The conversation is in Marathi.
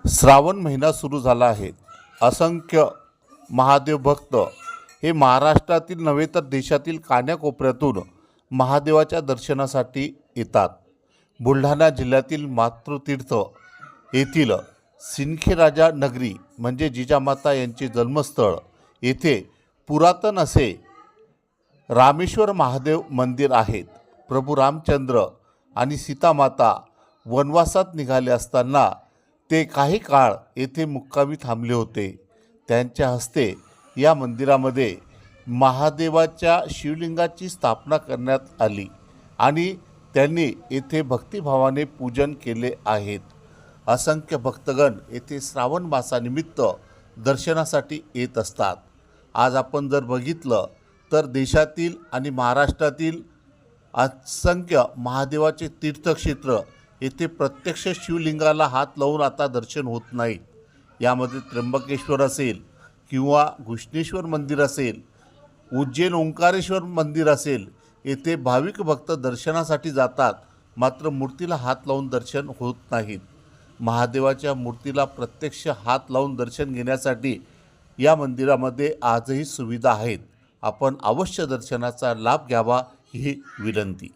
श्रावण महिना सुरू झाला आहे. असंख्य महादेव भक्त हे महाराष्ट्रातील नव्हे तर देशातील कानाकोपऱ्यातून महादेवाच्या दर्शनासाठी येतात. बुलढाणा जिल्ह्यातील मातृतीर्थ येथील सिंदखेडराजा नगरी म्हणजे जिजामाता यांचे जन्मस्थळ येथे पुरातन असे रामेश्वर महादेव मंदिर आहेत. प्रभू रामचंद्र आणि सीतामाता वनवासात निघाले असताना ते काही काळ येथे मुक्कामी थांबले होते. त्यांच्या हस्ते या मंदिरामध्ये महादेवाच्या शिवलिंगाची स्थापना करण्यात आली आणि त्यांनी येथे भक्तिभावाने पूजन केले आहेत. असंख्य भक्तगण येथे श्रावण मासानिमित्त दर्शनासाठी येत असतात. आज आपण जर बघितलं तर देशातील आणि महाराष्ट्रातील असंख्य महादेवाचे तीर्थक्षेत्र येथे प्रत्यक्ष शिवलिंगाला हात लावून आता दर्शन होत नाही. यामध्ये त्र्यंबकेश्वर असेल किंवा घृष्णेश्वर मंदिर असेल, उज्जैन ओंकारेश्वर मंदिर असेल, येथे भाविक भक्त दर्शनासाठी जातात, मात्र मूर्तीला हात लावून दर्शन होत नाहीत. महादेवाच्या मूर्तीला प्रत्यक्ष हात लावून दर्शन घेण्यासाठी या मंदिरामध्ये आजही सुविधा आहेत. आपण अवश्य दर्शनाचा लाभ घ्यावा ही विनंती.